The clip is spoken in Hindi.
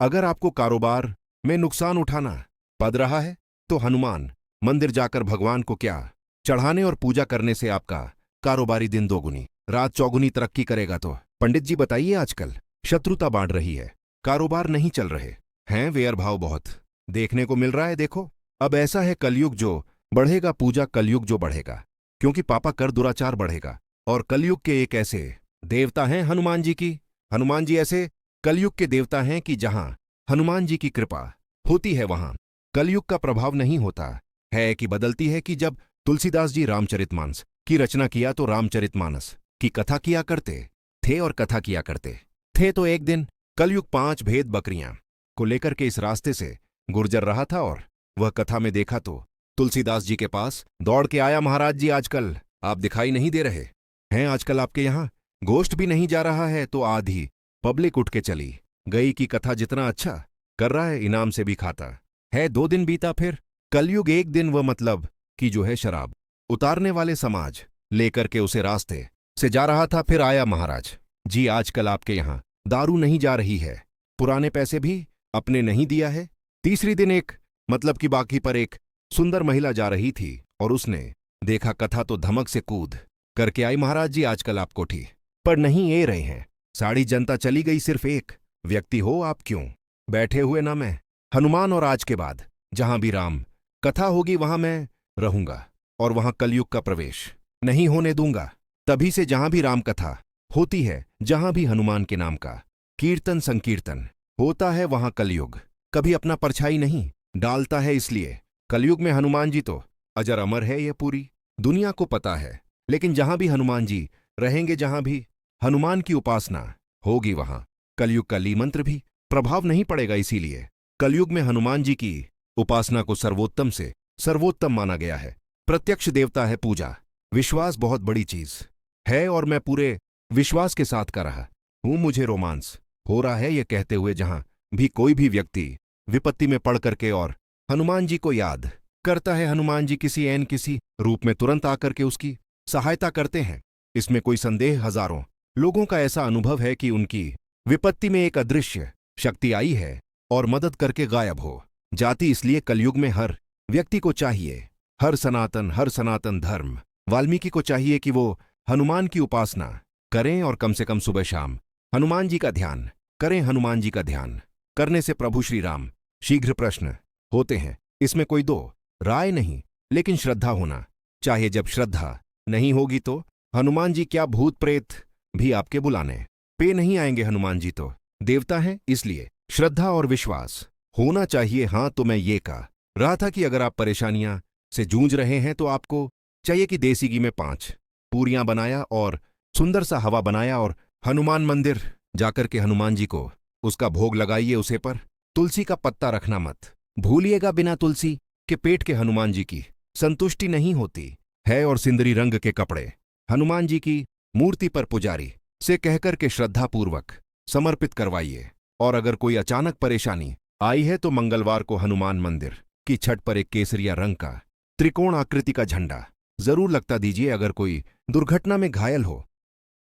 अगर आपको कारोबार में नुकसान उठाना पड़ रहा है तो हनुमान मंदिर जाकर भगवान को क्या चढ़ाने और पूजा करने से आपका कारोबारी दिन दोगुनी रात चौगुनी तरक्की करेगा। तो पंडित जी बताइए, आजकल शत्रुता बांट रही है, कारोबार नहीं चल रहे हैं, वेयर भाव बहुत देखने को मिल रहा है। देखो, अब ऐसा है, कलयुग जो बढ़ेगा पूजा कलयुग जो बढ़ेगा, क्योंकि पापा कर दुराचार बढ़ेगा। और कलयुग के एक ऐसे देवता हैं हनुमान जी की। हनुमान जी ऐसे कलयुग के देवता हैं कि जहां हनुमान जी की कृपा होती है वहां कलयुग का प्रभाव नहीं होता है कि बदलती है। कि जब तुलसीदास जी रामचरितमानस की रचना किया तो रामचरितमानस की कथा किया करते थे और कथा किया करते थे। तो एक दिन कलयुग 5 भेद बकरियां को लेकर के इस रास्ते से गुजर रहा था और वह कथा में देखा तो तुलसीदास जी के पास दौड़ के आया, महाराज जी आजकल आप दिखाई नहीं दे रहे हैं, आजकल आपके यहां गोश्त भी नहीं जा रहा है। तो आधी पब्लिक उठ के चली गई कि कथा जितना अच्छा कर रहा है इनाम से भी खाता है। 2 दिन बीता, फिर कलयुग एक दिन वह मतलब कि जो है शराब उतारने वाले समाज लेकर के उसे रास्ते से जा रहा था। फिर आया, महाराज जी आजकल आपके यहां दारू नहीं जा रही है, पुराने पैसे भी अपने नहीं दिया है। तीसरी दिन एक मतलब कि बाकी पर एक सुंदर महिला जा रही थी और उसने देखा कथा तो धमक से कूद करके आई, महाराज जी आजकल आप कोठी पर नहीं ए रहे हैं, सारी जनता चली गई, सिर्फ एक व्यक्ति हो आप क्यों बैठे हुए ना। मैं हनुमान और आज के बाद जहां भी राम कथा होगी वहां मैं रहूंगा और वहां कलयुग का प्रवेश नहीं होने दूंगा। तभी से जहां भी राम कथा होती है, जहां भी हनुमान के नाम का कीर्तन संकीर्तन होता है, वहां कलयुग कभी अपना परछाई नहीं डालता है। इसलिए कलयुग में हनुमान जी तो अजर अमर है, यह पूरी दुनिया को पता है। लेकिन जहां भी हनुमान जी रहेंगे, जहां भी हनुमान की उपासना होगी, वहां कलयुग का ली मंत्र भी प्रभाव नहीं पड़ेगा। इसीलिए कलयुग में हनुमान जी की उपासना को सर्वोत्तम से सर्वोत्तम माना गया है। प्रत्यक्ष देवता है पूजा, विश्वास बहुत बड़ी चीज है और मैं पूरे विश्वास के साथ कर रहा हूं। मुझे रोमांस हो रहा है यह कहते हुए, जहां भी कोई भी व्यक्ति विपत्ति में पड़ करके और हनुमान जी को याद करता है, हनुमान जी किसी रूप में तुरंत आकर के उसकी सहायता करते हैं। इसमें कोई संदेह, हजारों लोगों का ऐसा अनुभव है कि उनकी विपत्ति में एक अदृश्य शक्ति आई है और मदद करके गायब हो जाती। इसलिए कलयुग में हर व्यक्ति को चाहिए, हर सनातन धर्म वाल्मीकि को चाहिए कि वो हनुमान की उपासना करें और कम से कम सुबह शाम हनुमान जी का ध्यान करें। हनुमान जी का ध्यान करने से प्रभु श्री राम शीघ्र प्रसन्न होते हैं, इसमें कोई दो राय नहीं। लेकिन श्रद्धा होना चाहिए, जब श्रद्धा नहीं होगी तो हनुमान जी क्या भूत प्रेत भी आपके बुलाने पे नहीं आएंगे। हनुमान जी तो देवता हैं, इसलिए श्रद्धा और विश्वास होना चाहिए। हाँ, तो मैं ये कह रहा था कि अगर आप परेशानियां से जूझ रहे हैं तो आपको चाहिए कि देसी घी में 5 पूरियां बनाया और सुंदर सा हवा बनाया और हनुमान मंदिर जाकर के हनुमान जी को उसका भोग लगाइए। उसे पर तुलसी का पत्ता रखना मत भूलिएगा, बिना तुलसी के पेट के हनुमान जी की संतुष्टि नहीं होती है। और सिंदरी रंग के कपड़े हनुमान जी की मूर्ति पर पुजारी से कहकर के श्रद्धापूर्वक समर्पित करवाइए। और अगर कोई अचानक परेशानी आई है तो मंगलवार को हनुमान मंदिर की छत पर एक केसरिया रंग का त्रिकोण आकृति का झंडा जरूर लगता दीजिए। अगर कोई दुर्घटना में घायल हो